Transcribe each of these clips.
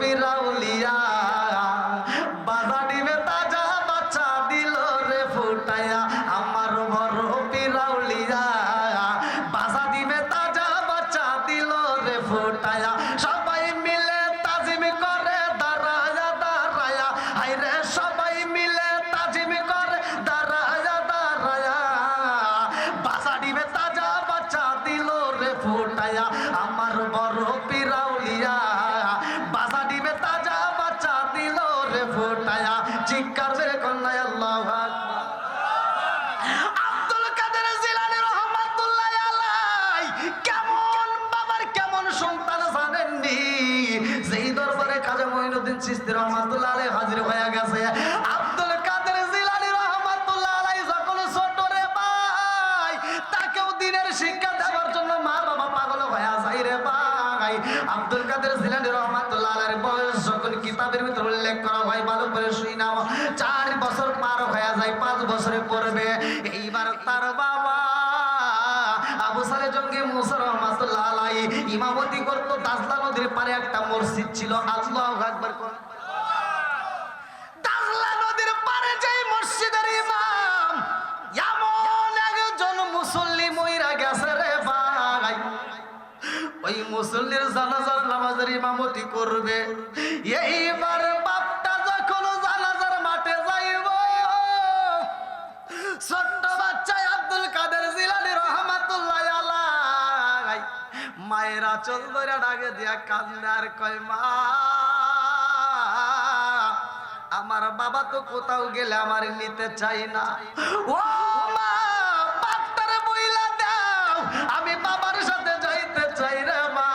পিরাউলিয়া বাধা দিবে তাজা বাচ্চা দিল রে ফুটায়া আমার বড় পিরাউলিয়া বাধা দিবে তাজা বাচ্চা দিল রে ফুটায়া সবাই মিলে তাজিম করে দাঁড়ায়া দাঁড়ায়া হায়রে সবাই মিলে তাজিম করে দাঁড়ায়া দাঁড়ায়া বাধা দিবে তাজা বাচ্চা দিল রে ফুটায়া আমার বড় পিরাউলিয়া বাধা দিবে তাজা বাচ্চা দিল রে ফুটায়া চিৎকার করে কন্যায় আল্লাহু আকবার। আব্দুল কাদের জিলানী রহমাতুল্লাহ আলাইহি কেমন বাবার কেমন সন্তান জানেননি? যেই দরবারে খাজা মঈনুদ্দিন চিশতি রহমাতুল্লাহ আলাইহি হাজির হয়ে গেছে। আব্দুল কাদের জিলানী রহমাতুল্লাহ আলাইহি যখন ছোট রে ভাই তাকেও দ্বীনের শিক্ষা দেওয়ার জন্য মা বাবা পাগল হয়ে যায় রে ভাই। আব্দুল কাদের জিলানী রহমাতুল্লাহ আলাইহির বয়স যখন কিতাবের ভিতর উল্লেখ করা হয় ভালো করে শুই নাও 4 বছর পার হয়ে যায় 5 বছরে পড়বে। এইবার তার বাবা আবু সালে জঙ্গি মুসা রহমাতুল্লাহ আলাইহি ইমামতি করত দাজলা নদীর পারে একটা মসজিদ ছিল। আল্লাহু আকবার। দাজলা নদীর পারে যেই মসজিদের ইমাম এমন একজন মুসল্লি মইরা গেছে রে ভাই। ওই মুসল্লির জানাজার নামাজের ইমামতি করবে। এইবার বাপটা যখন জানাজার মাঠে যাইব ছোট্ট বাচ্চা আব্দুল কাদের জিলানী রহমাতুল্লাহ আলাইহি মায়ের আঁচল ধরে ডাকে দিয়া কান্দে আর কয় মা আমার বাবা তো কোথাও গেলে আমার নিতে চাই না। ও মা বাপটারে বইলা দাও আমি বাবার সাথে যাইতে চাই রে মা।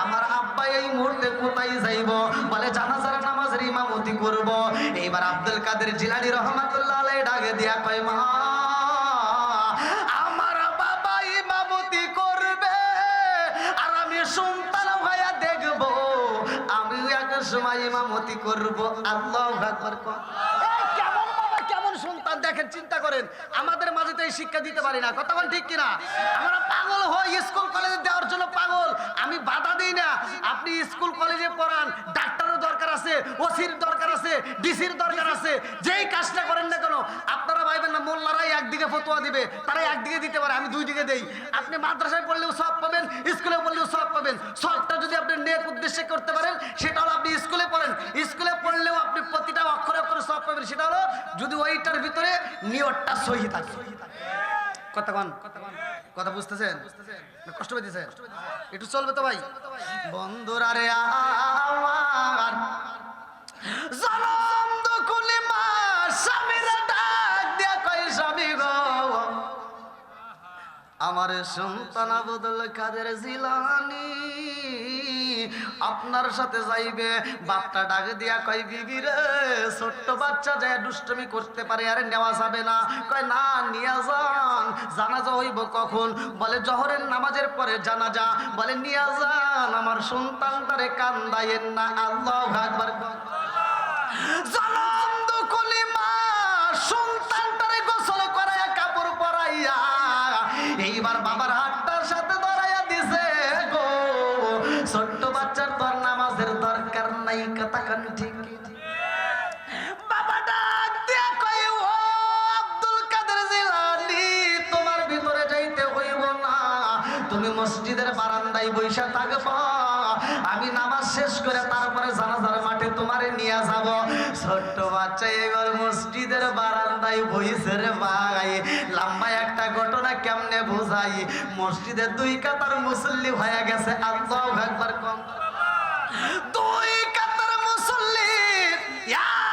আমার আব্বা এই মুহূর্তে কোথায় যাইব? বলে জানাজার নামাজের ইমামতি করব। এইবার আব্দুল কাদের জিলানী রহমাতুল্লাহ আলাইহি ডাকে দিয়া কয় মা আমার বাবা ইমামতি করবে আর আমি সন্তান হয়ে দেখব আমিও এক সময় ইমামতি করব। আল্লাহু আকবার। কেমন বাবা কেমন সন্তান দেখেন, চিন্তা করেন। আমাদের মাঝে তো এই শিক্ষা দিতে পারি না, কথা বল ঠিক কিনা? আমরা পাগল হই স্কুল কলেজে দেওয়ার জন্য পাগল। আমি বাধা দিই না, আপনি স্কুল কলেজে পড়ান, ডাক্তারের দরকার আছে, ওসির দরকার আছে, ডিসির দরকার আছে, যেই কাজটা করেন না কেন আপনারা ভাইবেন না মোল্লারাই একদিকে ফতোয়া দিবে, তারা একদিকে দিতে পারে, আমি 2 দিকে দেই। আপনি মাদ্রাসায় পড়লেও সওয়াব পাবেন, স্কুলে পড়লেও সওয়াব পাবেন। সবটা যদি আপনি নেক উদ্দেশ্যে করতে পারেন সেটা হলো আপনি স্কুলে পড়েন, স্কুলে পড়লেও আপনি প্রতিটা অক্ষরে অক্ষরে সওয়াব পাবেন। সেটা হলো যদি ওইটার ভিতরে নিয়তটা সহি থাকে। কথা কন, কথা বুঝতেছেন? কষ্ট পেতেছেন? একটু চলবে তো ভাই? বন্ধুরা রে আমার জনম দুকুলি মা স্বামীর ডাক দিয়া কয় স্বামী গো আমার সন্তান আব্দুল কাদের জিলানী আপনার সাথে যাইবে। বাপটা ডাক দিয়া কয় বিবি রে ছোট্ট বাচ্চা যায় দুষ্টমি করতে পারে আর নেওয়া যাবে না। কয় না নিয়ে যান। জানাজা হইব কখন? বলে জোহরের নামাজের পরে জানাজা। বলে নিয়ে যান আমার সন্তানটারে কান্দায়েন না। আল্লাহু আকবার। জনম দুকুলি মা সন্তানটারে গোসল করাইয়া কাপড় পরাইয়া এইবার বাবার হাতটার সাথে ধরাইয়া দিছে গো। ছোট্ট বাচ্চার তোর নামাজের দরকার নাই, কথা কান ঠিক। বাবা ডাক দিয়া কয় ও আব্দুল কাদের জিলানী তোমার ভিতরে যাইতে হইব না, তুমি মসজিদের বারান্দায় বইসা থাকবা, আমি নামাজ শেষ করে তারপরে জানাজার মাঠে তোমারে নিয়ে যাব। ছোট্ট বাচ্চা এবার মসজিদের বারান্দায় বইছে রে ভাই। লম্বা একটা ঘটনা কেমনে বোঝাই? মসজিদের 2 কাতার মুসল্লি হয়ে গেছে। আল্লাহু আকবার। 2 কাতার মুসল্লি,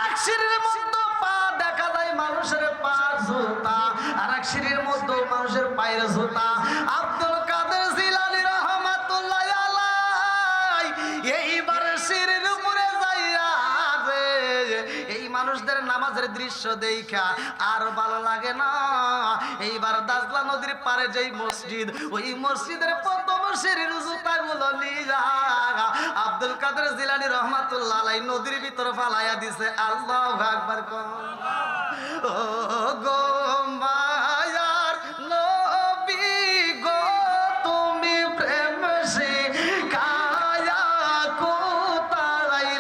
এক সিঁড়ির মধ্যে পা দেখা যায় মানুষের পা জুতা, আর এক সিঁড়ির মধ্যে মানুষের পায়ের জুতা। আব্দুল কাদের জিলানী রহমাতুল্লাহ আলাইহি এইবার সিঁড়ির উপরে যাইয়া এই মানুষদের নামাজের দৃশ্য দেখা আর ভালো লাগে না। এইবার দাজলা নদীর পারে যেই মসজিদ, ওই মসজিদের প্রথম সিঁড়ির জুতাগুলো নিয়া আব্দুল কাদের জিলানী রহমাতুল্লাহ আলাইহি নদীর ভিতর ফালাইয়া দিছে। আল্লাহু আকবার। ও গো মায়ার নবী গো তুমি প্রেম শিখায়া কোথায়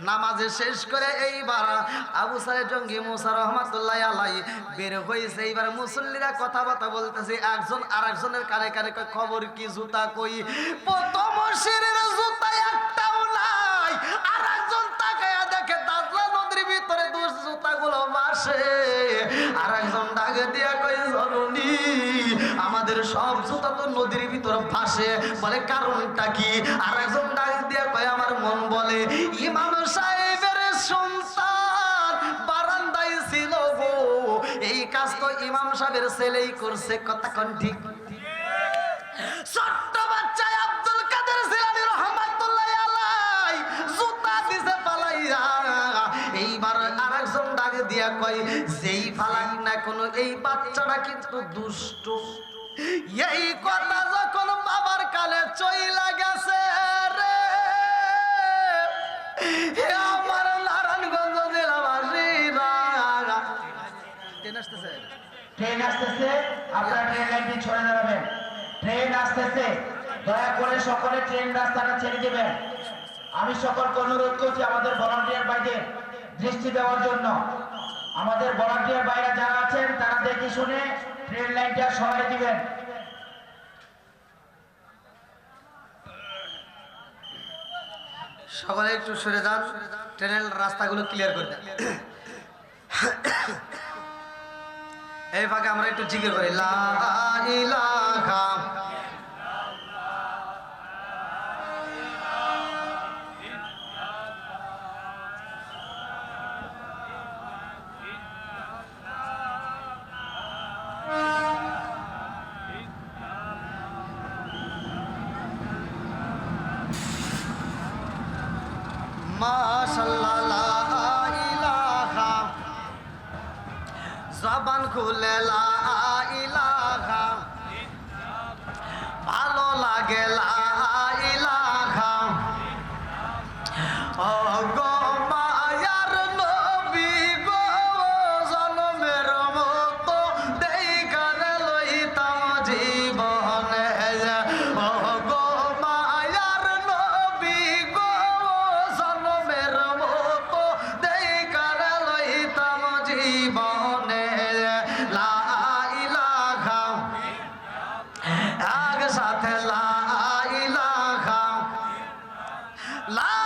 নামাজে শেষ করে এইবার আবু সাইদ জঙ্গি মুসা রহমাতুল্লাহ আলাইহি বের হইছে। এইবার মুসল্লিরা কথাবার্তা বলতেছে, একজন আরেকজনের কানে কানে কয় খবর কি, জুতা কই? প্রথম শিরের জুতা একটাও নাই। আরেকজন তাকায়া দেখে তাজলা নদীর ভিতরে দুই জুতাগুলো ভাসে। আরেকজন ডাকে দিয়া কয় জননী আমাদের সব জুতা তো নদীর ভিতরে ভাসে। বলে কারণটা কি? আরেকজন ডাক দিয়া কয় আমার মন বলে ইমাম সাহেবের সন্তান বারান্দায় ছিল গো, এই কাজ তো ইমাম সাহেবের ছেলেই করছে। কথা কোন ঠিক? ছোট্ট বাচ্চা আব্দুল কাদের জিলানী রাহমাতুল্লাহ আলাইহি জুতা দিছে পালাইয়া। এইবার আরেকজন ডাকে দিয়া কয় যেই ফালাক না কোনো এই বাচ্চাটা কিন্তু দুষ্ট। এই কথা যখন বাবার কানে চইলা গেছে রে, আমার নারায়ণগঞ্জ জেলাবাসীরা ট্রেন আসতেছে, ট্রেন আসতেছে, আপনারা ট্রেন লাইনটি ছড়ে দাঁড়াবেন। ট্রেন আসতেছে, দয়া করে সকলে ট্রেন রাস্তাটা ছেড়ে দেবেন। আমি সকলকে অনুরোধ করছি আমাদের ভলান্টিয়ার ভাইদের দৃষ্টি দেওয়ার জন্য। আমাদের ভলান্টিয়ার ভাইরা যারা আছেন তারা দেখে শুনে ট্রেন লাইনটা সরাই দিবেন। সকলে একটু সরে যান, ট্রেনের রাস্তাগুলো ক্লিয়ার করে দেন। এই ফাঁকে আমরা একটু জিকির করি লা ইলাহা মাশাআল্লাহ লা ইলাহা, জবান খুলে লা ইলাহা, ভালো লাগে লা ইলাহা। ও গো মায়ার নবী গো জনমের মতো দেইখানে লইতাম জীবনে। ও গো মায়ার নবী গো জনমের মতো দেইখানে লইতাম জীবনে। লা ইলাহা, একসাথে লা ইলাহা, লা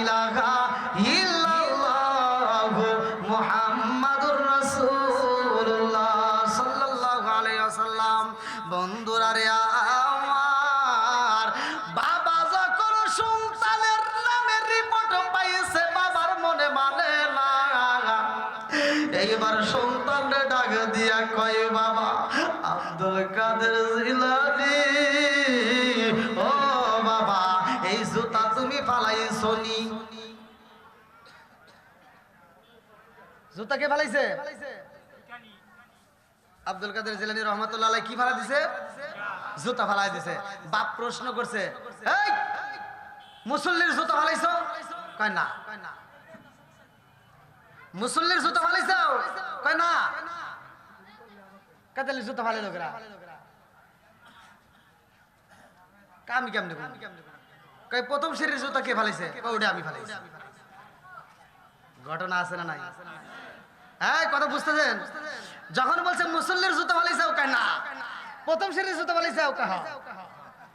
ইলাহা ইল্লাল্লাহু মুহাম্মাদুর রাসূলুল্লাহ সাল্লাল্লাহু আলাইহি ওয়াসাল্লাম। বন্ধুরা রে আমার, বাবা যখন সন্তানের নামের রিপোর্ট পাইছে বাবার মনে মানে না। এইবার সন্তানরে ডাক দিয়া কয় বাবা আব্দুল কাদের জিলানী, ও বাবা এই জুতা তুমি ফালাইছো নি? জুতা কে ফালাইছে? আব্দুল কাদের জিলানী রহমাতুল্লাহ আলাইহি কি ফালা দিছে? জুতা ফালাই দিছে। বাপ প্রশ্ন করছে এই মুসল্লির জুতা ফালাইছো? কয় না। মুসল্লির জুতা ফালাইছো? কয় না। কাতালি জুতা ফালাই লোকেরা কামি কেমনে কোন? কয় প্রথম সিঁড়ির জুতা কে ফালাইছে? কয় ওটা আমি ফালাইছি। ঘটনা আছে না নাই? হ্যাঁ কথা বুঝতেছেন? যখন বলছে মুসল্লির জুতা ফালাইছে কয় না, প্রথম সিঁড়ির জুতা ফালাইছে কয়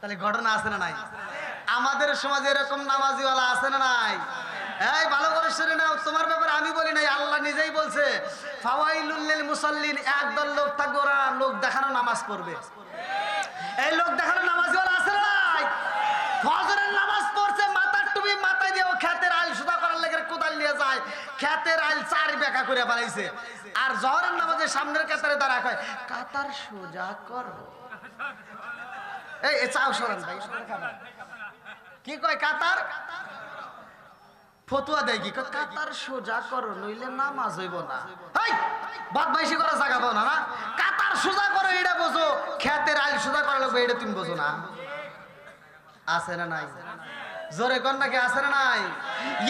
তাহলে ঘটনা আছে না নাই? আমাদের সমাজে এরকম নামাজিওয়ালা আছে না নাই? এই ভালো করে শুনে নাও, তোমার ব্যাপারে আমি বলি নাই, আল্লাহ নিজেই বলছে ফাওয়াইলুল লিল মুসাল্লিন। একদল লোক থাকবে ওরা লোক দেখানো নামাজ পড়বে। এই লোক দেখানো নামাজিওয়ালা আছে না নাই? ফজরের নামাজ পড়ছে, মাথার টুপি মাথায় দিয়ে খেতের আইল সুদা করার লেগে কোদাল নিয়ে যায়, খেতের আইল 4 বেকা করে বানাইছে। আর জহরের নামাজে সামনের কাতারে দাঁড়া কয় কাতার সোজা করো। এই চাও সরেন ভাই, কি কয় কাতার ফতুয়া দেয় কি কাতার সোজা করো নইলে নামাজ হইব না। এই বদমাইশি করা জায়গা পাও না না? কাতার সোজা করো এটা বোঝো, খেতের আইল সোজা করা লাগবে এটা তুমি বোঝো না? আছে না নাই? জোরে কর নাকি আছে না নাই?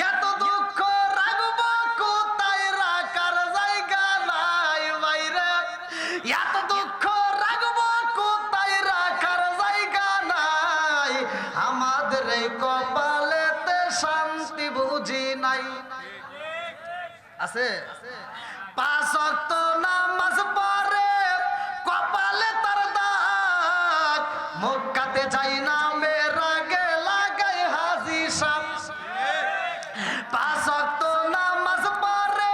এত দুঃখ রাখব কোথায় রাখার জায়গা নাই বাইরে, এত দুঃখ রাখব কোথায় রাখার জায়গা নাই। আমাদের এই কপালেতে আছে 5 ওয়াক্ত নামাজ পড়ে কপালে তার দাগ মক্কাতে যাই না মেরা গে লাগাই হাজি সাহেব 5 ওয়াক্ত নামাজ পড়ে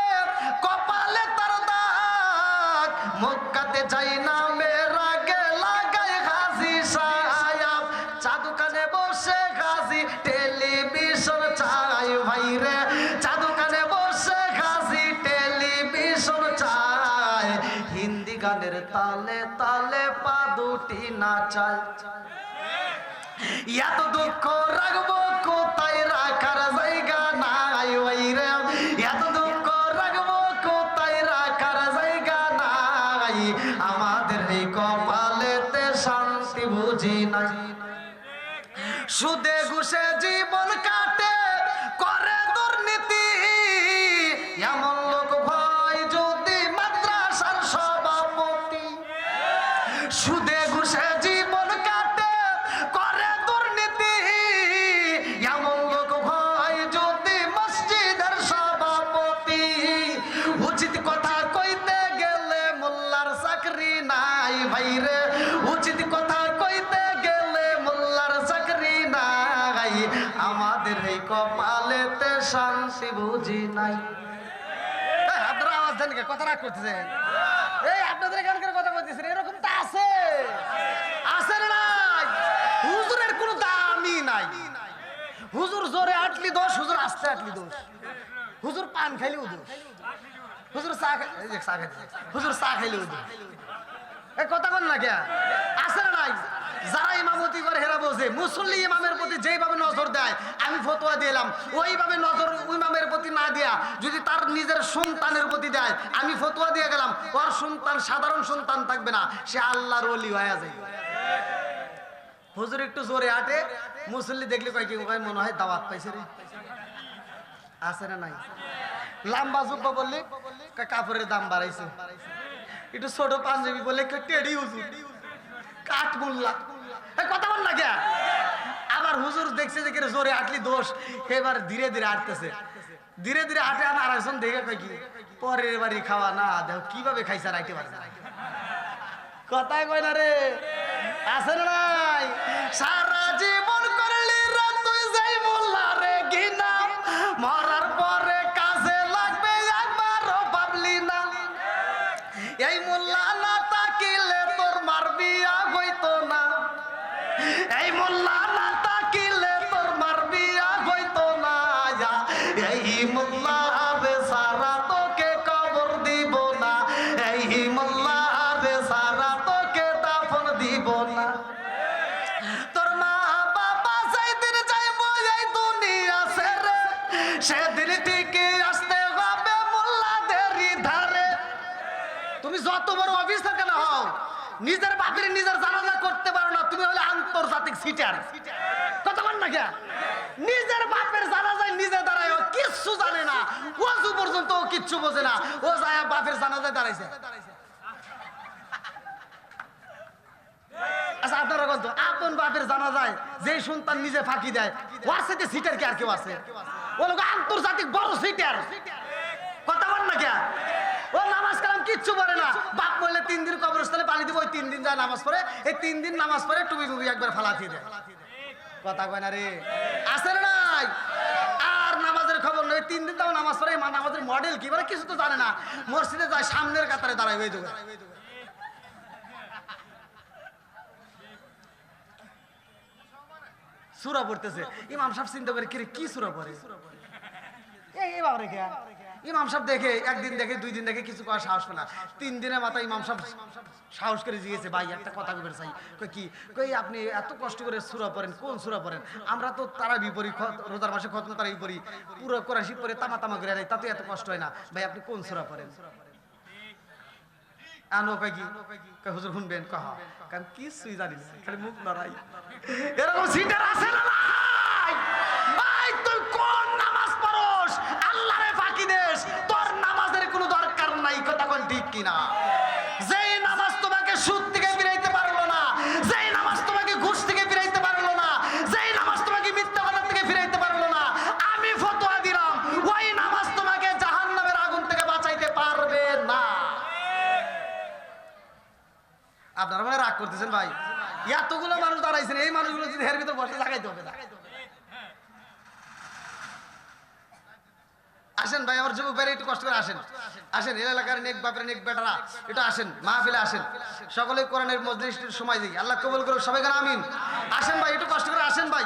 কপালে তার দাগ মক্কাতে যাই না মেরা গে লাগাই হাজি সাহেব চা দোকানে বসে গাজি টেলিভিশন চাই ভাই রে চা দোকানে বসে গাজি টেলিভিশন চাই হিন্দি গানের তালে তালে পা দুটি নাচায় এত দুঃখ রাখবো কোথায় রাখার জায়গা নাই ওই রে এত দুঃখ রাখবো কোথায় রাখার জায়গা নাই আমাদের এই কপালেতে শান্তি বুঝি নাই সুদে ঘুষে জীবন কাটে করে দুর্নীতি এমন লোক ভয় যদি মাদ্রাসার সভাপতি সুদে ঘুষে জীবন কাটে করে দুর্নীতি এমন লোক ভয় যদি মসজিদের সভাপতি উচিত কথা কইতে গেলে মোল্লার চাকরি নাই ভাই রে উচিত কথা কইতে গেলে মোল্লার চাকরি নাই আমাদের এই কপালেতে শান্তি বুঝি নাই আপনারা আওয়াজ দেন কে কথা রাগ করতেছেন এই আপনাদের এখানকার কথা বলতেছেন এরকম তা আছে আছে না নাই হুজুরের কোনো দামই নাই হুজুর জোরে আটলি দোষ হুজুর আস্তে আটলি দোষ হুজুর পান খাইলেও দোষ হুজুর চা হুজুর চা খাইলেও দোষ এই কথা বল না কে আছে না নাই যারা ইমামতি করে হেরা বোঝে মুসল্লি ইমামের প্রতি যেইভাবে নজর দেয় আমি ফতোয়া দিলাম ওইভাবে নজর ইমামের প্রতি না দেয়া যদি তার নিজের সন্তানের প্রতি দেয় আমি ফতোয়া দিয়ে গেলাম ওর সন্তান সাধারণ সন্তান থাকবে না সে আল্লাহর ওলি হয়ে যায় হুজুর একটু জোরে আটে মুসল্লি দেখলে কয় কি মনে হয় দাওয়াত পাইছে রে আছে না নাই লম্বা জুব্বা বললে কাপড়ের দাম বাড়াইছে একটু ছোট পাঞ্জাবি বললে টেডি হুজুর কাঠ মোল্লা কথা বল না কে আবার হুজুর দেখছে যে জোরে আটলি দোষ এবার ধীরে ধীরে আটতেছে ধীরে ধীরে আটে আনা আরেকজন দেখে কয় কি পরের বাড়ি খাওয়া না দেখো কিভাবে খাইছে আর আইতে পারছে কথাই কয় না রে আছে না নাই সারা জীবন করলি রে তুই যাই মোল্লা রে গিনা মরার পরে কাজে লাগবে একবারও ভাবলি না এই মোল্লা না তাকিলে তোর মার বিয়া হইতো না এই মোল্লা না তাকিলে তোর মার বিয়া হইতো না এই মোল্লা বেচারা তোকে কবর দিব না এই মোল্লা বেচারা তোকে দাফন দিব না তোর মা বাবা যেদিন যাইবো এই দুনিয়া ছেড়ে সেদিন ঠিকই আসতে হবে মোল্লাদেরই ধারে তুমি যত বড় অফিসার কেন হও নিজের বাপের নিজের জানাজা করতে পারো না তুমি হলে আন্তর্জাতিক সিটার কথা বল না কে নিজের বাপের জানাজায় নিজে দাঁড়ায় কিচ্ছু জানে না ওযু পর্যন্ত ও কিচ্ছু বোঝে না ও যায় বাপের জানাজায় দাঁড়াইছে আচ্ছা আপনারা বলতো আপন বাপের জানাজায় যে সন্তান নিজে ফাঁকি দেয় ওর সাথে সিটার কি আর কেউ আছে ও লোক আন্তর্জাতিক বড় সিটার কথা বল না কে ও নামাজ কালাম কিচ্ছু পড়ে না বাপ বললে 3 দিন কবরস্থানে পানি দিব ওই 3 দিন যায় নামাজ পড়ে এই 3 দিন নামাজ পড়ে টুপি টুপি একবার ফালাতি দেয় কথা কয় না রে আছে না নাই আর নামাজের খবর নেই 3 দিন তাও নামাজ পড়ে নামাজের মডেল কি বলে কিছু তো জানে না মসজিদে যায় সামনের কাতারে দাঁড়ায় হয়ে যাবে সূরা পড়তেছে ইমাম সাহেব চিন্তা করে কি সূরা পড়ে এই বাবা রেখে ইমাম সাহেব দেখে একদিন দেখে 2 দিন দেখে কিছু করার সাহস পায় না 3 দিনের মাথায় ইমাম সাহেব সাহস করে জিজ্ঞেসে ভাই একটা কথা কইবার চাই কি কই আপনি এত কষ্ট করে সূরা পড়েন কোন সূরা পড়েন আমরা তো তারা বিপরী রোজার মাসে খতম তারা বিপরী পুরো কোরআন শরীফ পড়ে তামা করে নাই তাতে এত কষ্ট হয় না ভাই আপনি কোন সূরা পড়েন আনো কই কি কই হুজুর শুনবেন কহ কারণ কিছুই জানি না খালি মুখ নাড়াই এরকম সিটার আছে না নাই ভাই তুই কোন নামাজ পড়স আল্লাহরে ফাঁকি দেস তোর নামাজের কোনো দরকার নাই কথা কোন ঠিক কিনা যেই নামাজ তোমাকে সুদ থেকে ফিরাইতে পারলো না যেই নামাজ তোমাকে ঘুষ থেকে ফিরাইতে পারলো না যেই নামাজ তোমাকে মিথ্যা কথা থেকে ফিরাইতে পারলো না আমি ফতোয়া দিলাম ওই নামাজ তোমাকে জাহান্নামের আগুন এতগুলো মানুষ দাঁড়াইছেন, এই মানুষগুলো যদি এর ভিতর বসে লাগাইতে হবে না। আসেন ভাই, আমার যুবক ভাইরা একটু কষ্ট করে আসেন, আসেন এই এলাকার নেক বাপের নেক বেটারা একটু আসেন, মাহফিলে আসেন, সকলে কোরআনের মজলিস সময় দিই, আল্লাহ কবুল করুক সবাই করে আমিন। আসেন ভাই, একটু কষ্ট করে আসেন ভাই,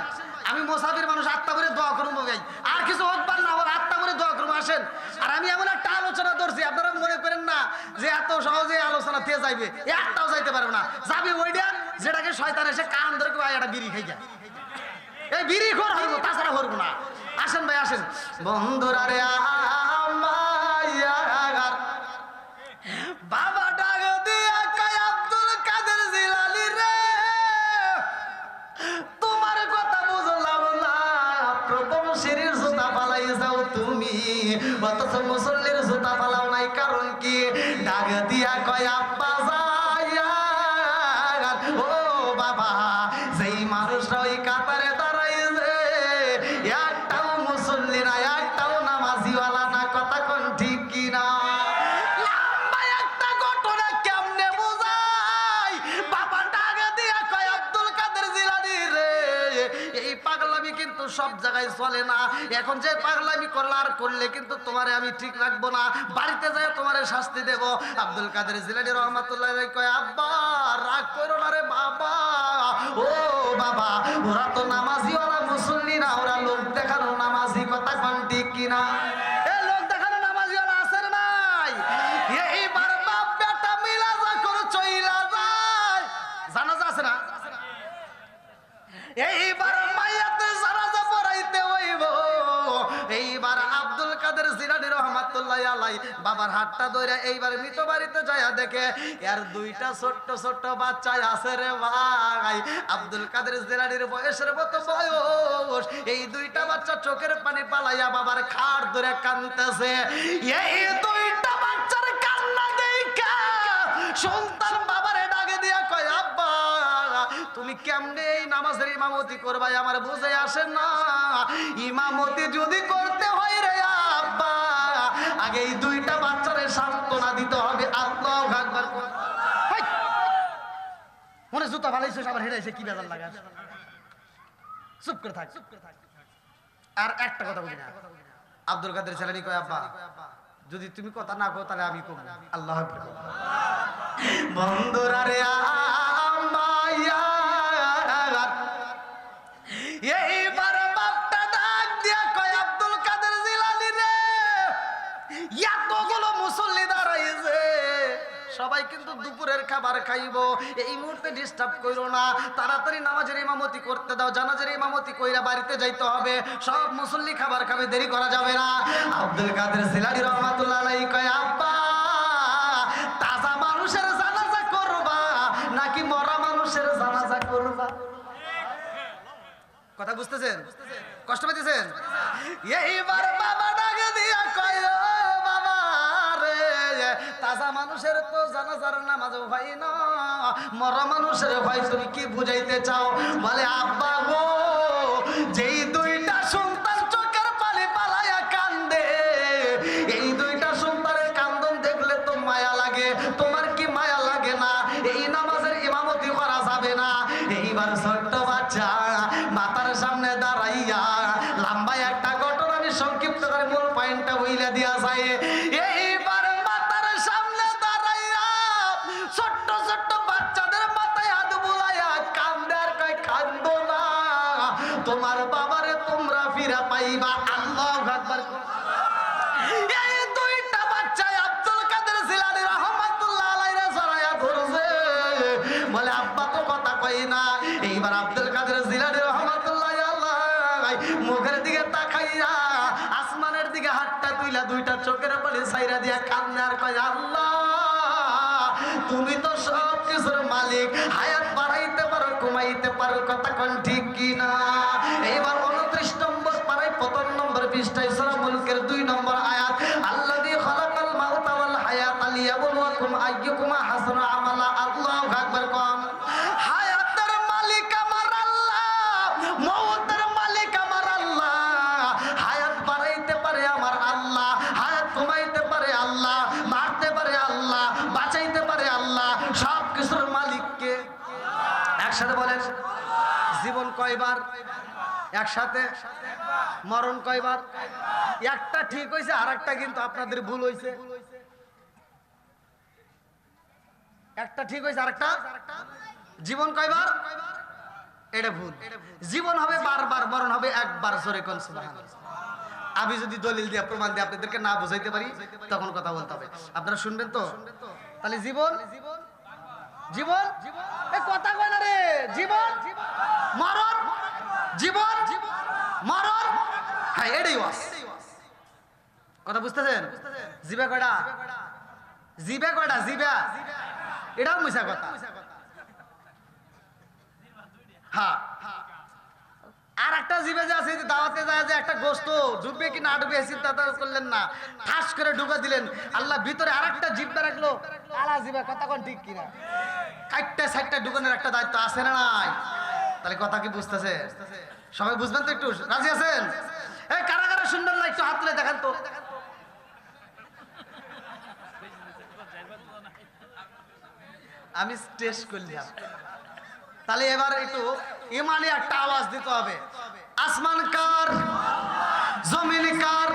আমি মুসাফির মানুষ, আত্মা করে দোয়া করবো ভাই, আর কিছু হোক পার না হোক আত্মা করে দোয়া করবো। আসেন, আর আমি এমন একটা আলোচনা ধরছি, আপনারা মনে করেন না যে এত সহজে আলোচনা দিয়ে যাইবে, একটাও যাইতে পারবে না, যাবে ওইটা যেটাকে শয়তান এসে কান ধরে ভাই একটা বিড়ি খাই যায়, এই বিড়ি খোর হইবো, তাছাড়া হরবো না। আসেন ভাই আসেন, বন্ধুরা রে আমার বাবা ডাক দিয়া কয় আব্দুল কাদের জিলানী রে, তোমার কথা বুঝলাম না, প্রথম সিঁড়ির জুতা পালাই যাও তুমি, অথচ মুসল্লির জুতা পালাও নাই, কারণ কি? ডাক দিয়া কয় আব্বা যাইয়া ও বাবা, যেই মানুষরা ওই কাতারে দাঁড়াইছে একটাও মুসল্লি না, একটাও নামাজিওয়ালা না, কথা কোন ঠিক কিনা? লম্বা একটা ঘটনা কেমনে বুঝাই, বাবা ডাক দিয়া কয় আব্দুল কাদের জিলানী রে, এই পাগলামি কিন্তু সব জায়গায় চলে না, এখন যে পাগলামি করলে কিন্তু তোমারে আমি ঠিক রাখবো না, বাড়িতে যায় তোমারে শাস্তি দেব। আব্দুল কাদের জিলানী রহমাতুল্লাহ আলাইহি কয় আব্বা রাগ করো না রে বাবা, ও বাবা ওরা তো নামাজিওয়ালা মুসল্লি না, ওরা লোক দেখানো নামাজি, কথা কোন ঠিক কিনা? এই লোক দেখানো নামাজিওয়ালা আছে না নাই? এইবার বাপ বেটা মিলা যা করে চইলা যায়, জানাজা আছে না? এইবার মাইয়াতে জানাজা পড়াইতে হইব। এইবার আব্দুল কাদের জিলানী রহমাতুল্লাহ আলাইহি বাবার হাতটা ধরে এইবার মৃত বাড়িতে যায়া দেখে এর দুইটা ছোট্ট ছোট্ট বাচ্চা আছে রে ভাই। আব্দুল কাদের জিলানীর বয়সের মতো বয়স, এই দুইটা বাচ্চা চোখের পানি পালাইয়া বাবার খাট ধরে কাঁদতেছে। এই দুইটা বাচ্চার কান্না দেখা সন্তান বাবারে ডাকে দিয়া কয় আব্বা তুমি কেমনে এই নামাজের ইমামতি করবাই, আমার বুঝে আসে না, ইমামতি যদি করতে হয় রে আব্বা আগে এই দুইটা বাচ্চারে সান্ত্বনা দিতে হবে। আল্লাহু আকবার। মনে জুতা ভালাইছে আবার হেডাইছে, কি বেজার লাগা, চুপ করে থাক। আর একটা কথা বলি না, আব্দুল কাদের জিলানী কয় আব্বা যদি তুমি কথা না কও তাহলে আমি কব। আল্লাহু আকবার। বন্ধুরা রে আমায়া এইবার বাপটা ডাক দিয়া কয় আব্দুল কাদের জিলানী রে, এতগুলো মুসল্লি দাঁড়াইছে, সবাই কিন্তু দুপুরের খাবার খাইবো, এই মুহূর্তে ডিস্টার্ব কইরো না, তাড়াতাড়ি নামাজের ইমামতি করতে দাও, জানাজার ইমামতি কইরা বাড়িতে যাইতে হবে, সব মুসল্লি খাবার খাবে, দেরি করা যাবে না। আব্দুল কাদের জিলানী রাহমাতুল্লাহ আলাইহি কয় আব্বা তাজা মানুষের জানাজা করবা নাকি মরা মানুষের জানাজা করবা? কথা বুঝতেছেন? কষ্ট পাইতেছেন? এইবার বাবা ডাকে দিয়া কয় ও বাবা রে, তাজা মানুষের তো জানাজার নামাজ হয় না, মরা মানুষের হয়, তুমি কি বুঝাইতে চাও? বলে আব্বা গো যেই দুইটা সন্তান চোখের পানি পালাইয়া কান্দে, এই দুইটা সন্তানের কান্দন দেখলে তো মায়া লাগে, তোমার কি মায়া লাগে না? এই নামাজের ইমামতি করা যাবে না। এইবার ছোট্ট বাচ্চা মাতার সামনে দাঁড়াইয়া লম্বা একটা ঘটনা আমি সংক্ষিপ্ত করে মূল পয়েন্টটা বইলা দিয়া যায়। এইবার মাতার সামনে দাঁড়াইয়া ছোট্ট ছোট্ট বাচ্চাদের মাথায় হাত বুলাইয়া কান্দে আর কয় কান্দো না, তোমার বাবারে তোমরা ফিরা পাইবা। আল্লাহু আকবার। এই দুইটা বাচ্চা আব্দুল কাদের জিলানী রাহমাতুল্লাহ আলাইহি জড়ায়া ধরছে, বলে আব্বা তো কথা কই না। এইবার আব্দুল কাদের জিলানী রাহমাতুল্লাহ আলাইহি মুখের দিকে তাকাইয়া আসমানের দিকে হাতটা তুইলা দুইটা চোখের পানি ছাইরা দিয়া কান্দে আর কয় আল্লাহ তুমি তো সব কিছুর মালিক, হায়াত বাড়াইতে পারো কমাইতে পারো, কথা কোন ঠিক কিনা? এইবার 29 নম্বর পারায় 15 নম্বর পৃষ্ঠায় সূরা মুলকের 2 নম্বর আয়াত, আল্লাযী খালাকাল মাউতা ওয়াল হায়াতা লিয়াবলুয়াকুম আইয়ুকুম আহসানু আমালা। আল্লাহু আকবার। কোন হায়াতের মালিক আমার আল্লাহ, মওতের মালিক আমার আল্লাহ, হায়াত বাড়াইতে পারে আমার আল্লাহ, হায়াত কমাইতে পারে আল্লাহ, মারতে পারে আল্লাহ, বাঁচাইতে পারে আল্লাহ, সব কিছুর মালিককে একসাথে কয়বার? একসাথে। মরণ কয়বার? একটা ঠিক হয়েছে, আর একটা কিন্তু আপনাদের ভুল হয়েছে। একটা ঠিক হয়েছে, আর একটা জীবন কয়বার? এটা ভুল। জীবন হবে বারবার, মরণ হবে একবার। জোরে কোন সুবহানাল্লাহ। আমি যদি দলিল দিয়ে প্রমাণ দিয়ে আপনাদেরকে না বুঝাইতে পারি তখন কথা বলতে হবে। আপনারা শুনবেন তো? তাহলে জীবন জীবন এ কথা কয় না রে। জীবন মরণ, জীবন মরণ, হ্যাঁ এটাই ওয়াজ। কথা বুঝতেছেন? জিবা কয়টা? জিবা কয়টা? জিবা এটাও মিছা কথা। হ্যাঁ, আর একটা জিবে যে আছে, দাওয়াতে যায় যে একটা গোস্ত ডুববে কি না ডুবে চিন্তা করলেন না, ঠাস করে ঢুকে দিলেন। আল্লাহ ভিতরে আর একটা জিব্বা রাখলো, কালা জিবা। কথা কোন ঠিক কিনা? কাটটা সাইডটা ঢুকানোর একটা দায়িত্ব আছে না নাই? তাহলে কথা কি বুঝতেছে? সবাই বুঝবেন তো? একটু রাজি আছেন? এই কারা কারা শুনবেন না একটু হাত তুলে দেখান তো। আমি টেস্ট করলাম। তাহলে এবার একটু ইমানি একটা আওয়াজ দিতে হবে। আসমান কার, জমিন কার?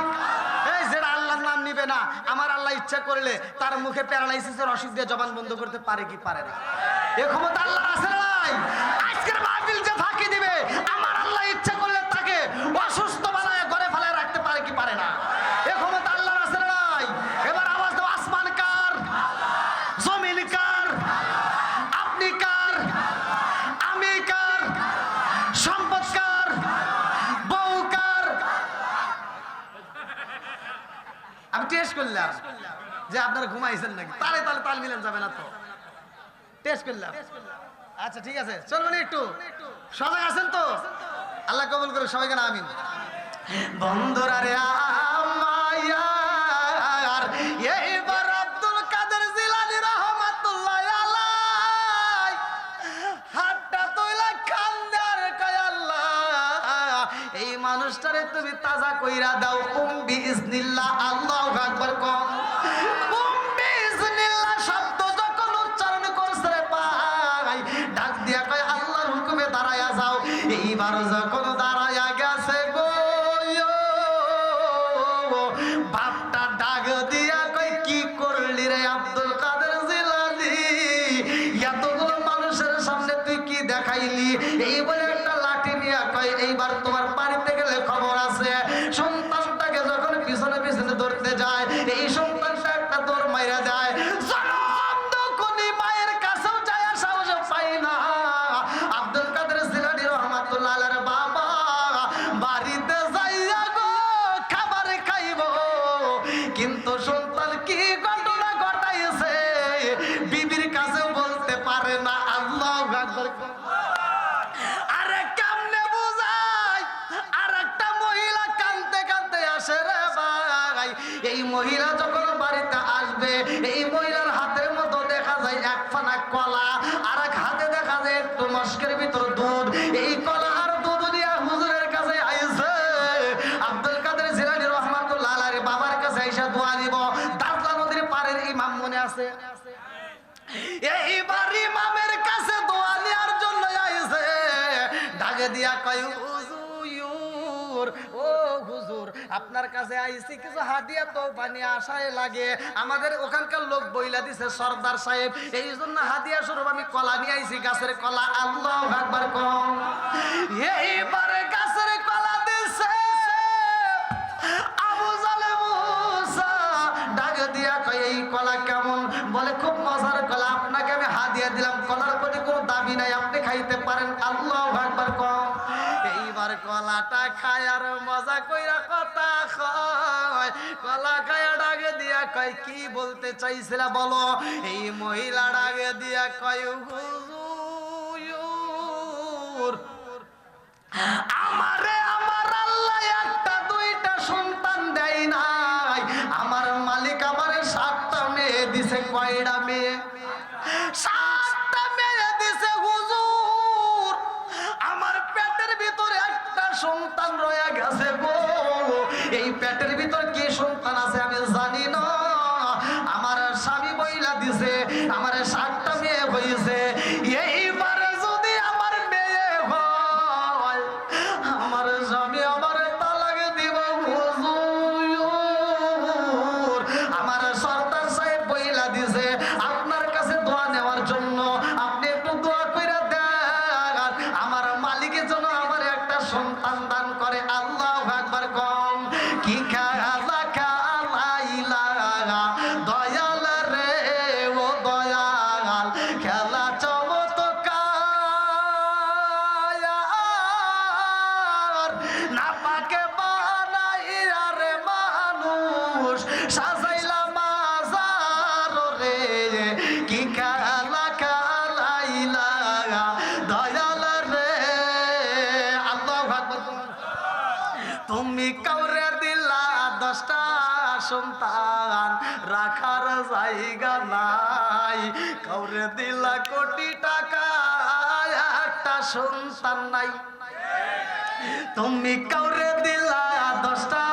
এই যেটা আল্লাহর নাম নিবে না, আমার আল্লাহ ইচ্ছা করলে তার মুখে প্যারালাইসিসের অসুখ দিয়ে জবান বন্ধ করতে পারে কি পারে না? এ ক্ষমতা আল্লাহর আছে না নাই? আজকের মাহফিল যে ফাঁকি দিবে, আমার আল্লাহ ইচ্ছা করলে তাকে অসুস্থ বানায় ঘরে ফেলায় রাখতে পারে কি পারে না? এ ক্ষমতা আল্লাহর আছে না নাই? এবার আওয়াজ দাও। আসমান কার, জমিন কার, আপনি কার, আমি কার, সম্পদ কার, বউ কার? আমি টেস্ট করলাম যে আপনারা ঘুমাইছেন নাকি। তালে তালে তাল মিলান যাবে না তো। টেস্ট করলাম। আচ্ছা ঠিক আছে, চলবেন একটু সজাগ আছেন তো? আল্লাহ কবুল করে সবাইকে না আমিন। বন্ধুরা রে আমার, এইবার আব্দুল কাদের জিলানী রহমাতুল্লাহ আলাইহি হাতটা তুইলা কান্দার কয় আল্লাহ, এই মানুষটারে তুমি তাজা কইরা দাও। বিইজনিল্লাহ, আল্লাহু আকবার কম। বিইজনিল্লাহ শব্দ যখন উচ্চারণ করছে রে ভাই, ডাক দিয়া কয় আল্লাহর হুকুমে দাঁড়ায়া যাও। এইবার যখন দাঁড়ায়া গেছে গো, বাপটা ডাক দিয়া কয় কি করলি রে আব্দুল কাদের জিলানী? এতগুলো মানুষের সামনে তুই কি দেখাইলি? এই বলে একটা লাঠি নিয়ে কয় এইবার তোমার বাড়িতে গেলে খবর আছে। সন্তানটাকে যখন পিছনে পিছনে ধরতে যায়, এই সন্তানটা একটা দৌড় মাইরা যায়। মায়ের কাছেও যায় সাহস পাই না। আব্দুল কাদের জিলানী রহমাতুল্লাহ আলাইহির বাবা বাড়িতে যাইয়া গো খাবার খাইব, কিন্তু সন্তান কি ঘটনা ঘটাইছে বিবির কাছে বলতে পারে না। আল্লাহু আকবার। আরে কেমনে বুঝাই? আর একটা মহিলা কাঁদতে কাঁদতে আসে রে ভাই। এই মহিলা যখন বাড়িতে আসবে, এই মহিলার হাতের মতো দেখা যায় এক ফানা কলা, আর এক হাতে দেখা যায় একটু মস্কের ভিতর দুধ। এই কলা আর দুধ দিয়া হুজুরের কাছে আইছে। আব্দুল কাদের জিলানী রহমাতুল্লাহ আলাইহির বাবার কাছে আইসা দোয়া নিব। দাজলা নদীর পাড়ের ইমাম মনে আছে? এইবার ইমামের কাছে দোয়া নেওয়ার জন্য আইছে। ডাকে দিয়া কয় হুজুর, ও হুজুর আপনার কাছে আইছি, কিছু হাদিয়া তো বানিয়ে আসায় লাগে। আমাদের ওখানকার লোক বইলা দিছে সর্দার সাহেব, এই জন্য হাদিয়া স্বরূপ আমি কলা নিয়ে আইছি, গাছের কলা। আল্লাহু আকবার কম। এইবারে গাছের কলা দিছে। আবু জালে মুসা ডাকে দিয়া কয় এই কলা কেমন? বলে খুব মজার কলা, আপনাকে আমি হাদিয়া দিলাম, কলার প্রতি কোনো দাবি নাই, আপনি খাইতে পারেন। আল্লাহু আকবার কম। এইবার কলাটা খায় আর মজা কইরা কথা কয়। কলা খায়া ডাকে দিয়া কয় কি বলতে চাইছিলা বলো? এই মহিলা ডাকে দিয়া কয় হুজুর আমারে আমার আল্লাহ একটা দুইটা সন্তান দেয় নাই, আমার মালিক আমারে 7টা মেয়ে দিছে। কয়টা মেয়ে? 7টা মেয়ে দিছে হুজুর। আমার পেটের ভিতরে একটা সন্তান রয়ে গেছে গো। এই পেটের ভিতর কি সন্তান আছে আমি জানি না। আমার স্বামী বইলা দিছে আমার 7টা মেয়ে হয়েছে। এইবারে যদি আমার মেয়ে হয় কি খেলা খেলাইলা দয়াল রে ও দয়াল খেলা চমৎকার না পাকে বানাইয়া রে মানুষ সাজাইলা মাজার রে কি খেলা খেলাইলা দয়াল রে আল্লাহু আকবার তুমি কাউরে দিলা 10টা সন্তান রাখার জায়গা নাই কাউরে দিলা কোটি টাকা একটা সন্তান নাই তুমি কাউরে দিলা 10টা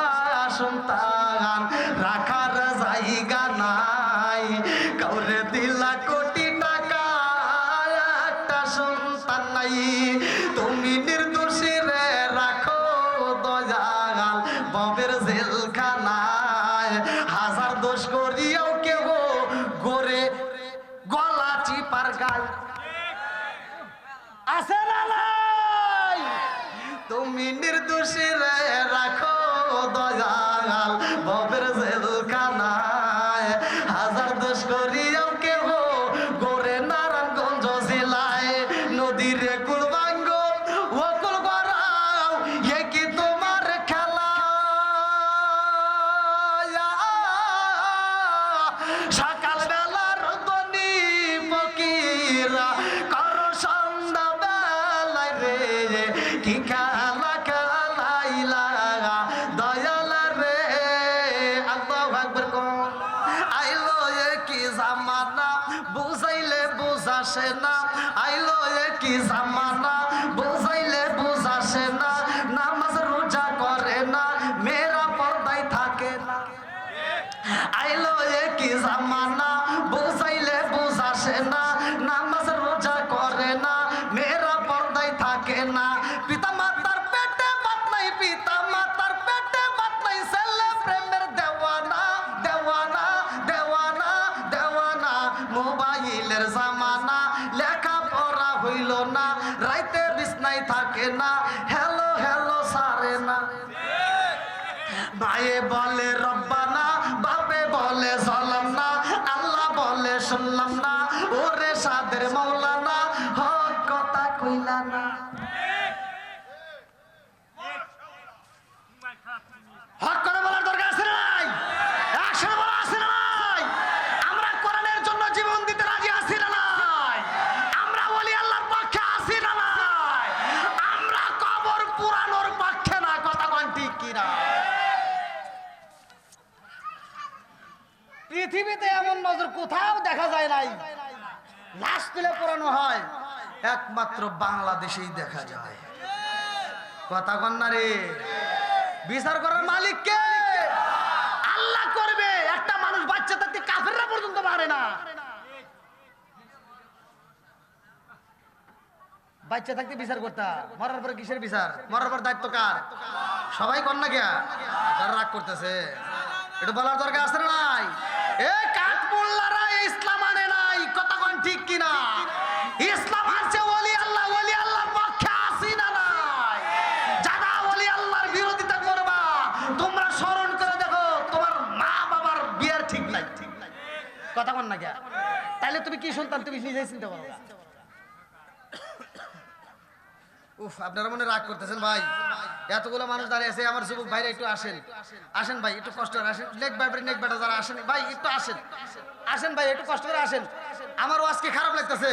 সন্তান রাখার জায়গা নাই কাউরে দিলা কোটি টাকা একটা সন্তান নাই তুমি নির্দোষী রে রাখো দয়াল ববের জেলখানায় হাজার দোষ করিয়াও কেউ গোরে গলা চিপার গায় আছে না নাই তুমি নির্দোষী রে রাখো দয়াল ববের জেলখানায় হাজার দোষ করিয়াও কেউ গোরে নারায়ণগঞ্জ জেলায় নদীর কুলবাঙ্গ ও কুল গড়াও এ কি তোমার খেলা সকাল বেলার দনি ফকিরা করো সন্ধ্যা বেলায় রে কি খেলা খেলাইলা দয়াল রে আল্লাহু আকবার কোন আইলো এ কি জামানা বুঝাইলে বুঝাসে না আইলো এ কি জামানা বুঝাইলে বুঝাসে না নামাজ রোজা করে না মেয়েরা পর্দায় থাকে না আইলো এ কি জামানা বুঝাইলে বুঝাসে না নামাজ রোজা করে না মেয়েরা পর্দায় থাকে না পিতা মাতার পেটে ভাত নাই পিতা মাতার পেটে ভাত নাই ছেলে প্রেমের দেওয়ানা দেওয়ানা দেওয়ানা দেওয়ানা মোবাইলের জামানা লেখা পড়া হইল না রাইতে বিছনায় থাকে না হ্যালো হ্যালো সারে না মায়ে বলে রব্বানা বাপে বলে জলাম না আল্লাহ বলে শুনলাম না ওরে সাদের মৌলানা হক কথা কইলা না হক করে বলার দরকার আছে না নাই একশো বলা আছে না নাই আমরা কোরআনের জন্য জীবন দিতে রাজি আছি না নাই আমরা ওলি আল্লাহর পক্ষে আছি না নাই আমরা কবর পুরানোর পক্ষে না কথা কোন ঠিক কিনা পৃথিবীতে এমন নজর কোথাও দেখা যায় নাই লাশ তুলে পোড়ানো হয় একমাত্র বাংলাদেশেই দেখা যায় কথা কন না রে বিচার করার মালিক কে আল্লাহ করবে একটা মানুষ বাচ্চা থাকতে কাফেররা পর্যন্ত পারে না বাচ্চা থাকতে বিচার করতা মরার পরে কিসের বিচার মরার পর দায়িত্ব কার সবাই কন না কে তারা রাগ করতেছে এটা বলার দরকার আছে না নাই এ কাঠ মোল্লারা ইসলাম আনে নাই কথা কোন ঠিক কিনা ইসলাম আছে ওলি আল্লাহর পক্ষে আসি না নাই যারা ওলি আল্লাহর বিরোধিতা করবা তোমরা স্মরণ করে দেখো তোমার মা বাবার বিয়ার ঠিক নাই কথা কোন না কে তাইলে তুমি কি সন্তান তুমি নিজেই চিন্তা করো উফ আপনারা মনে রাগ করতেছেন ভাই এতগুলো মানুষ দাঁড়িয়ে আছে আমার যুবক ভাইরা একটু আসেন আসেন ভাই একটু কষ্ট করে আসেন নেক ব্যাপারে নেক বেটা যারা আসেন ভাই একটু আসেন আসেন ভাই একটু কষ্ট করে আসেন আমারও আজকে খারাপ লাগতেছে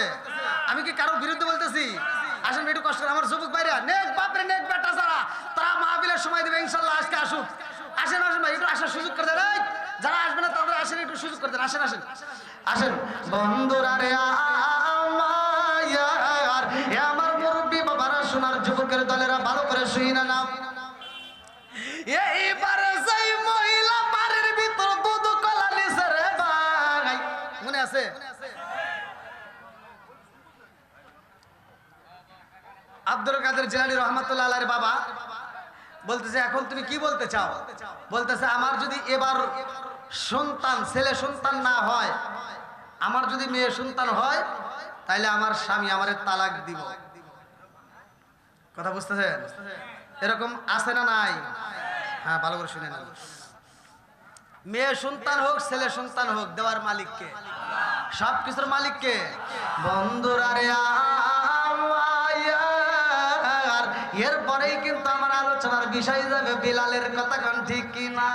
আমি কি কারোর বিরুদ্ধে বলতেছি আসেন একটু কষ্ট করে আমার যুবক ভাইরা নেক বাপরে নেক বেটা যারা তারা মাহফিলের সময় দেবে ইনশাআল্লাহ আজকে আসুক আসেন আসেন ভাই একটু আসার সুযোগ করে দেন যারা আসবে না তাদের আসেন একটু সুযোগ করে দেন আসেন আসেন আসেন বন্ধুরা রে আমার মুরব্বী বাবারা সোনার যুবকের দলেরা ভালো করে শুই না নাম এইবার সেই মহিলা বাড়ির ভিতর দুধ কলা নিছে রে ভাই মনে আছে আব্দুল কাদের জিলানী রহমাতুল্লাহ আলাইহির বাবা বলতেছে এখন তুমি কি বলতে চাও বলতেছে আমার যদি এবার সন্তান ছেলে সন্তান না হয় আমার যদি মেয়ে সন্তান হয় তাইলে আমার স্বামী আমারে তালাক দিব কথা বুঝতেছেন এরকম আছে না নাই হ্যাঁ ভালো করে শুনে নেন, মেয়ে সন্তান হোক ছেলে সন্তান হোক দেওয়ার মালিককে, সব কিছুর মালিককে। বন্ধুরা রে আমার, এরপরেই কিন্তু আমার আলোচনার বিষয় যাবে বিলালের কথা, কোন ঠিক কিনা?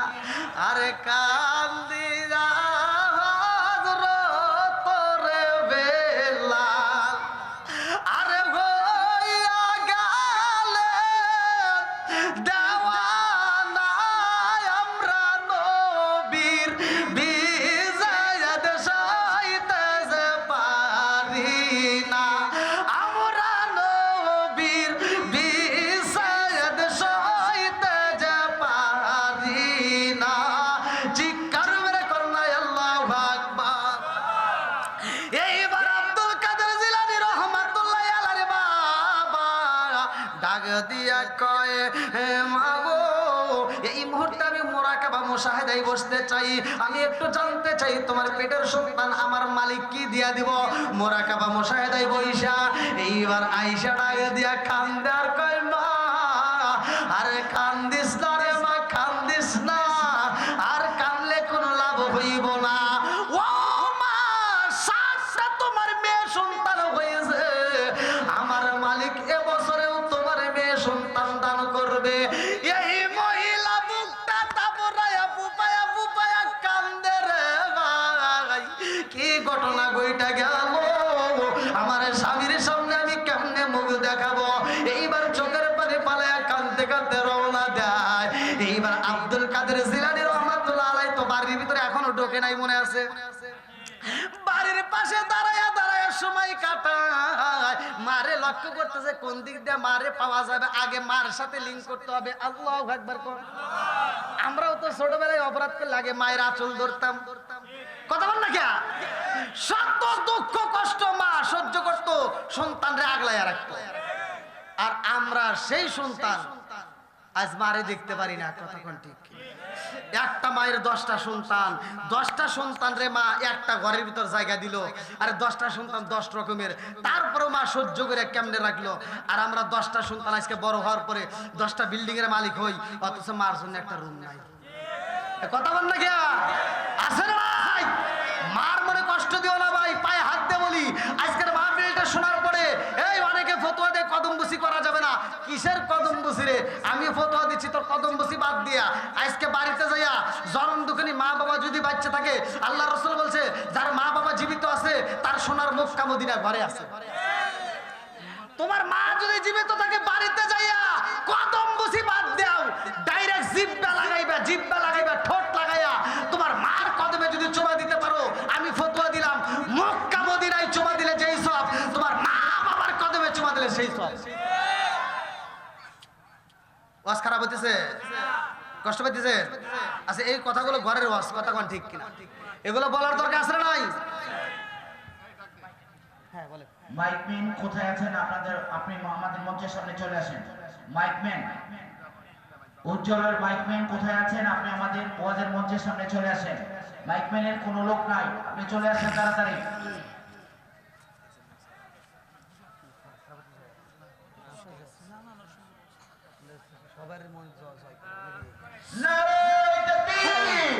আরে কান্দি হযরত রে বেলাল, আরে হইয়া গেলেন দেওয়ানা আমরা নবীর বিজয়াদ সইতে যে পারি না, আমরা নবীর বিজয়াদ সইতে যে পারি না। চিৎকার মেরে করনা আল্লাহু আকবার। এইবার আব্দুল কাদের জিলানী রহমাতুল্লাহ আলাইহি বাবা ডাক দিয়া কয়, হে মাগো, এই মুহূর্তে আমি মুরাকাবা মুশাহাদায় বসতে চাই, আমি একটু জানতে চাই তোমার পেটের সন্তান আমার মালিক কি দিয়া দিব। মুরাকাবা মুশাহাদায় বইসা এইবার আয়েশা ডাক দিয়া কান্দে আর কয়, মা আরে কান্দিস না রে মা, কান্দিস না, আর কানলে কোনো লাভ হইব না। ও মা, সাতটা তোমার মেয়ে সন্তান হয়েছে, আমার মালিক এবছরেও তোমার মেয়ে সন্তান দান করবে। এই মহিলা বুকটা তাবরায়া ফুপায়া ফুপায়া কান্দে রে ভাই, কি ঘটনা গইটা গেল, আমার স্বামীর সামনে আমি কেমনে মুখ দেখাবো। এইবার চোখের পানি পালায়া কান্দতে কান্দতে রওনা দেয়। এইবার আব্দুল কাদের জিলানী রহমাতুল্লাহ আলাইহি তো বাড়ির ভিতরে এখনো ঢোকে নাই মনে আছে, বাড়ির পাশে দাঁড়ায়া দাঁড়ায়া সময় কাটায়, মারে লক্ষ্য করতেছে কোন দিক দিয়ে মারে পাওয়া যাবে, আগে মার সাথে লিঙ্ক করতে হবে। আল্লাহু আকবার কোন। আমরাও তো ছোটবেলায় অপরাধ করলে আগে মায়ের আঁচল ধরতাম, কথা বল না কে, শত দুঃখ কষ্ট মা সহ্য করতো, সন্তানরে আগলাইয়া রাখতো। আর আমরা সেই সন্তান আজ মারে দেখতে পারি না, কথা কোন ঠিক? একটা মায়ের 10টা সন্তান, 10টা সন্তান রে মা একটা ঘরের ভিতর জায়গা দিল, আর 10টা সন্তান 10 রকমের, তারপরেও মা সহ্য করে কেমনে রাখলো। আর আমরা 10টা সন্তান আজকে বড় হওয়ার পরে 10টা বিল্ডিং এর মালিক হই, অথচ মার জন্য একটা রুম নাই, কথা বল না কে, আছে না ভাই? মার মনে কষ্ট দিও না ভাই, পায়ে হাত দিয়ে বলি, আজকের মাহফিলটা শোনার পরে এই অনেকে ফতোয়া দেয় কদমবুসি করা যাবে না। কিসের কদমবুসি রে? আমি ফতোয়া দিচ্ছি তোর কদমবুসি বাদ দিয়া আজকে বাড়িতে যাইয়া জনম দুঃখিনী মা বাবা যদি বাচ্চা থাকে, আল্লাহ রাসূল বলছে যার মা বাবা জীবিত আছে তার সোনার মক্কা মদিনা ঘরে আছে। তোমার মা যদি জীবিত থাকে বাড়িতে যাইয়া কদমবুসি বাদ দাও, ডাইরেক্ট জিহ্বা লাগাইবা ঠোঁট লাগাইয়া তোমার মার কদমে যদি চুমা দিতে পারো, আমি ফতোয়া দিলাম মক্কা মদিনায় চুমা দিলে যেই সব, তোমার মা বাবার কদমে চুমা দিলে সেই সব। ওয়াজ খারাপ হইতেছে, কষ্ট পাইতেছে? আচ্ছা এই কথাগুলো ঘরের ওয়াজ, কথা কোন ঠিক কিনা? এগুলো বলার দরকার আছে না নাই? হ্যাঁ বলে। মাইকম্যান কোথায় আছেন? আপনি আমাদের মঞ্চের সামনে চলে আসেন। মাইকম্যান, উজ্জ্বলের মাইকম্যান কোথায় আছেন? আপনি আমাদের ওয়াজের মঞ্চের সামনে চলে আসেন। মাইকম্যানের কোনো লোক নাই, আপনি চলে আসেন তাড়াতাড়ি। সবার মন জয় জয়। নারায়ে তাকবীর,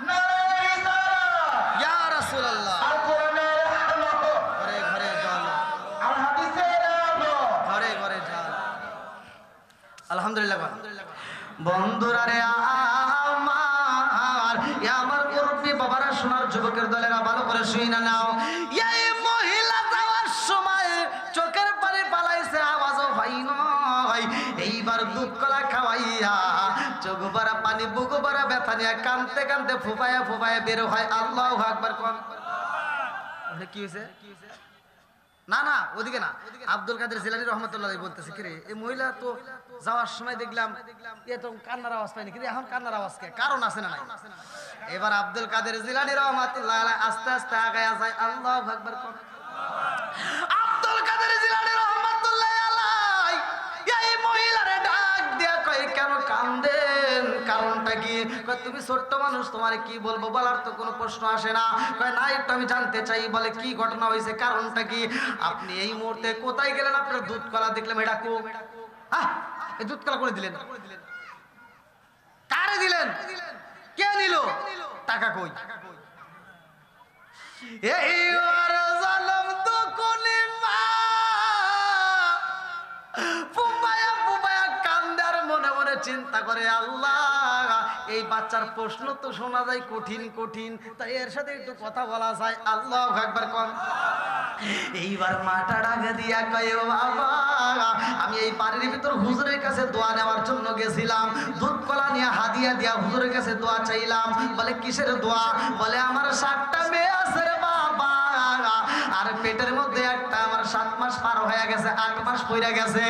নারায়ে রিসালাত, ইয়া রাসূলুল্লাহ, আল কোরআনের আলো, ঘরে ঘরে জল, আল হাদিসের আলো, ঘরে ঘরে জল। আলহামদুলিল্লাহ। বন্ধুরা রে আমার মুরব্বি বাবারা, সোনার যুবকের দলেরা ভালো করে শুইনা নাও। এই মহিলা যাওয়ার সময় চোখের পানি পালাইছে, আওয়াজও হয় নাই। এইবার দুধ কলা খাওয়াইয়া চোখ ভরা পানি বুক ভরা ব্যথা নিয়ে কানতে কানতে ফুপায়া ফুপায়া বের হয়। আল্লাহু আকবার কোন। কি হয়েছে? না না ওদিকে না, আব্দুল কাদের জিলানী রহমাতুল্লাহ বলতেছে, কি রে এই মহিলা তো যাওয়ার সময় দেখলাম এ তো কান্নার আওয়াজ পাইনি, কিন্তু এখন কান্নার আওয়াজ কে? কারণ আছে না নাই? এবার আব্দুল কাদের জিলানী রহমাতুল্লাহ আস্তে আস্তে আগায়া যায়। আল্লাহু আকবার কোন। আব্দুল কাদের জিলানী রহমাতুল্লাহ আলাই এই মহিলারে ডাক দিয়া কয়, কেন কান্দেন? কারণটা কি? কয় তুমি ছোট্ট মানুষ, তোমারে কি বলবো, বলার তো কোনো প্রশ্ন আসে না। কয় না, একটু আমি জানতে চাই। বলে কি ঘটনা হয়েছে, কারণটা কি? আপনি এই মুহূর্তে কোথায় গেলেন? আপনার দুধ কলা দেখলাম, এটা কো? এই দুধ কলা করে দিলেন। টাকা কই? এইবার জানলাম তো কোনে মা ফুপায়া ফুপায়া কান্দে আর মনে মনে চিন্তা করে, আল্লাহ এই বাচ্চার প্রশ্ন তো শোনা যায় কঠিন কঠিন, তাই এর সাথে একটু কথা বলা যায়। আল্লাহু আকবার কোন। এইবার মাটা ডাকে দিয়া কয়, ও বাবা আমি এই বাড়ির ভিতর হুজুরের কাছে দোয়া নেওয়ার জন্য গেছিলাম, দুধ কলা নিয়ে হাদিয়া দিয়া হুজুরের কাছে দোয়া চাইলাম। বলে কিসের দোয়া? বলে আমার 7টা মেয়ে আছে রে বাবা, আর পেটের মধ্যে একটা, আমার 7 মাস পার হয়ে গেছে, 8 মাস পইরা গেছে।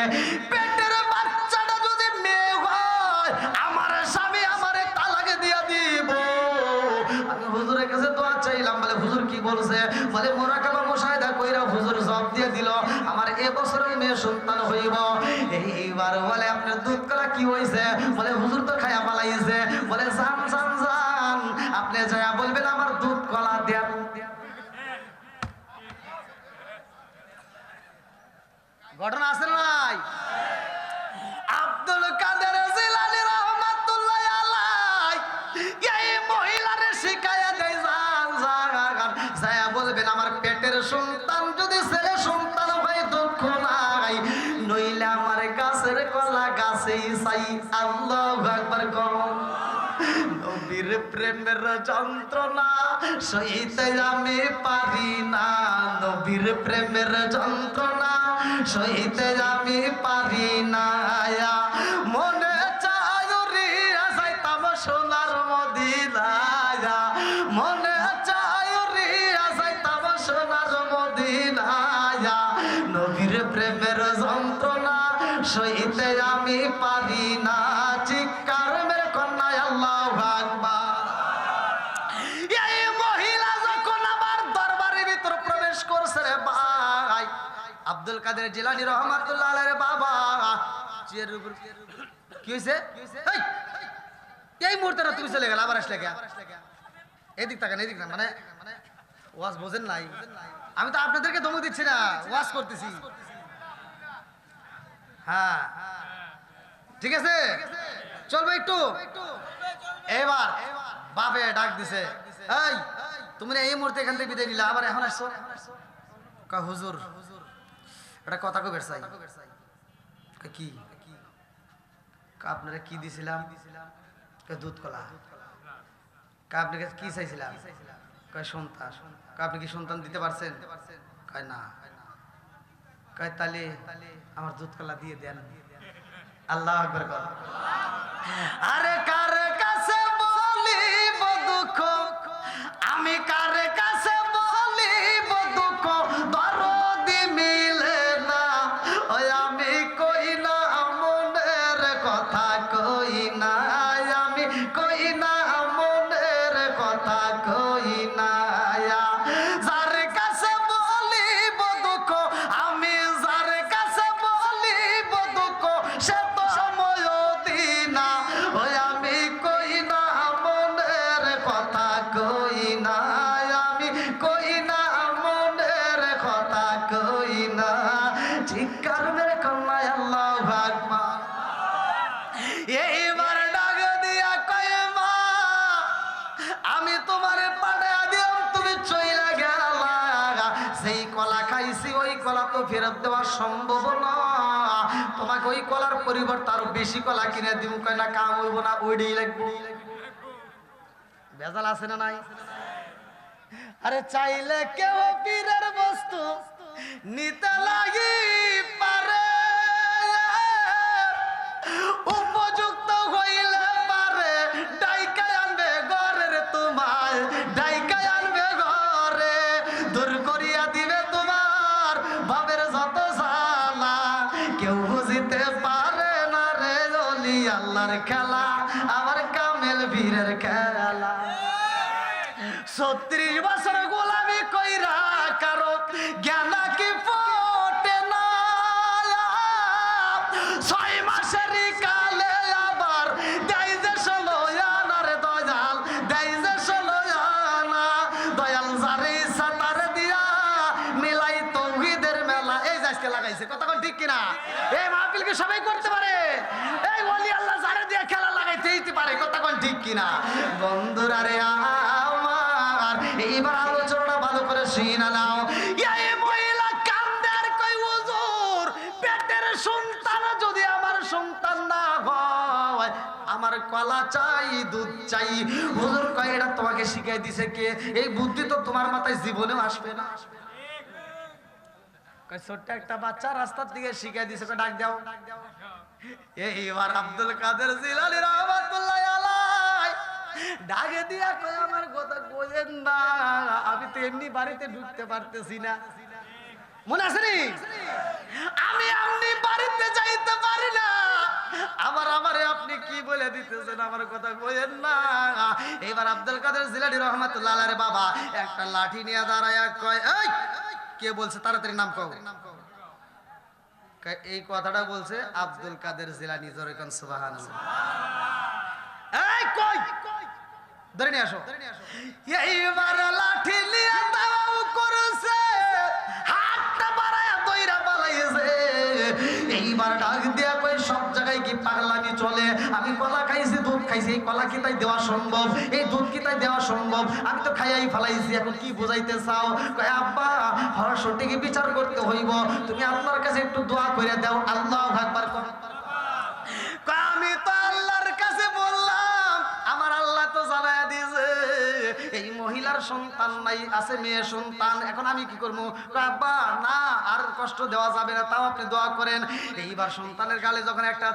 পেটের বাচ্চাটা যদি মেয়ে হয় আমার স্বামী আমারে তালাক দিয়া দিব। আমি হুজুরের কাছে দোয়া চাইলাম। বলে হুজুর কি বলছে? বলে মুরাকাবা মুশাহিদা কইরা হুজুর জবাব দিয়ে দিল আমার এবছরের মেয়ে সন্তান হইব। এইবার বলে আপনার দুধ কলা কি হইছে? বলে হুজুর তো খায়া পালাইছে। বলে জান জান জান আপনি যায়া বলবেন আমার দুধ কলা দেন। ঘটনা আছে নাই? আব্দুল কাদের জিলানী রাহমাতুল্লাহ আলাইহি এই মহিলারে শিখায়া দেয়, জান জান যায়া বলবেন আমার পেটের সন্তান যদি ছেলে সন্তান হয় দুঃখ নাই, নইলে আমার গাছের কলা গাছেই চাই। আল্লাহু আকবার কোন। নবীর প্রেমের যন্ত্রণা সইতে আমি পারি না, নবীর প্রেমের যন্ত্রণা সইতে আমি পারি না। মনে চায় রিয়া যাইতাম সোনার মদিনায়, মনে চায় রিয়া যাইতাম সোনার মদিনায়, নবীর প্রেমের যন্ত্রণা সইতে আমি পারি না। চিৎকার মেরে কন্যা আল্লাহু আকবার। এই মহিলা যখন আমার দরবারের ভিতর প্রবেশ করছে রে ভাই, আব্দুল কাদের জিলানী রাহমাতুল্লাহ আলাইহির বাবা চেয়ারের উপর কি হইছে? এই মুহূর্তে না তুমি চলে গেল, আবার আসলে কে? এদিক তাকান, এদিক না, মানে ওয়াজ বোঝেন নাই? আমি তো আপনাদেরকে ধমক দিচ্ছি না, ওয়াজ করতেছি। হ্যাঁ ঠিক আছে, চলবে একটু। এবার বাপে ডাক দিছে, এই তুমি না এই মুহূর্তে এখান থেকে বিদায় নিলা, আবার এখন আসছো? কয় হুজুর এটা কথা কবে চাই। কি আপনারা কি দিছিলাম? দুধ কলা। আপনাকে কি চাইছিলাম? কয় সন্তান। আপনি কি সন্তান দিতে পারছেন? কয় না। কয় তাহলে আমার দুধ কলা দিয়ে দেন। আল্লাহু আকবার। আরে কার কাছে বলিব দুঃখ, আমি কার কাছে বলিব দুঃখ, দরদি মিলে না। ওই আমি কই না মনের কথা, কই না আমি, কই না মনের কথা, কই না। যার কাছে বলিব দুঃখ, আমি যার কাছে বলিব দুঃখ, সে তো সময় দিনা। ওই আমি কই না মনের কথা, কই না আমি, কই না মনের কথা, কই না। চিৎকার মেরে কন্যা আল্লাহু আকবার। এইবার ডাক দিয়া কয় মা আমি তোমারে পাঠায়া দিলাম, তুমি চইলা গেলা। সেই কলা খাইছি ওই কলা তো ফেরত দেওয়া সম্ভব না, তোমাকে ওই কলার পরিবর্তে আরো বেশি কলা কিনে দিব। কয় না কাম হইব না, ওইটাই লাগবে। ভেজাল আছে না নাই? আরে চাইলে কেউ পীরের বস্তু নিতে লাগি পারে, উপযুক্ত হইলে পারে ডাইকায় আনবে ঘরের, তোমায় ডাইকায় আনবে ঘরে, দূর করিয়া দিবে তোমার ভাবের যত জ্বালা। কেউ বুঝিতে পারে না রে ওলি আল্লাহর খেলা, আমার কামেল বীরের খেলা। 36 বছর গোলামি কইরা কারো জ্ঞান কি ফোটে না, 6 মাসের কালে আবার দেয় যে 16 আনার দয়াল, দেয় যে 16 আনা। দয়াল যারে ইচ্ছা তারে দিয়া মিলাই তৌহিদের মেলা। এই আজকে লাগাইছে, কথা কোন ঠিক কিনা? এই মাহফিল কি সবাই করতে পারে? এই ওলি আল্লাহ যারে দিয়া খেলা লাগাইতেই পারে, কথা কোন ঠিক কিনা? বন্ধুরা রে এইবার আলোচনাটা ভালো করে শুনে নাও। এই মহিলা কান্দে আর কই হুজুর পেটের সন্তান যদি আমার সন্তান না হয় আমার কলা চাই দুধ চাই। হুজুর কয় এটা তোমাকে শিখাই দিছে কে? এই বুদ্ধি তো তোমার মাথায় জীবনেও আসবে না। কয় ছোট্ট একটা বাচ্চা রাস্তার দিকে শিখাই দিছে, কয় ডাক দাও। এইবার আব্দুল কাদের জিলানী রাহমাতুল্লাহ আলাইহি ডাকে দিয়া কয় আমার কথা কইেন না, আমি তো এমনি বাড়িতে ঢুকতে পারতেছি না। মনে আছে নি? আমি এমনি বাড়িতে যাইতে পারি না, আমারে আপনি কি বলে দিতেছেন, আমার কথা কইেন না। এবার আব্দুল কাদের জিলানী রাহমাতুল্লাহ আলাইহি বাবা একটা লাঠি নিয়ে দাঁড়ায়া কয়, এই কে বলছে তাড়াতাড়ি নাম কও। এই কথাটা বলছে আব্দুল কাদের জিলানী, জোরে কোন সুবহানাল্লাহ। এই কই ধরে নিয়ে আসো। এইবার লাঠি নিয়ে দাও করছে, হাতটা বাড়ায়া দইরা পালাইছে। এইবার ডাক দিয়া কই সব জায়গায় কি পাগলামি চলে? আমি কলা খাইছি, দুধ খাইছি, এই কলা কি তাই দেওয়া সম্ভব? এই দুধ কি তাই দেওয়া সম্ভব? আমি তো খাইয়াই ফেলাইছি, এখন কি বুঝাইতে চাও? কয় আব্বা হর সঠিক বিচার করতে হইব, তুমি আল্লাহর কাছে একটু দোয়া করে দাও। আল্লাহু আকবার কর। কয় আমি তো আল্লাহর কাছে বললাম, আমার আল্লাহ তো জানায়া দিয়েছে এই মহিলার সন্তান নাই, আছে মেয়ে সন্তান, এখন আমি কি করবো? কয় আব্বা না আর কষ্ট দেওয়া যাবে না, তাও আপনি দোয়া করেন। এইবার সন্তানের গালে যখন একটা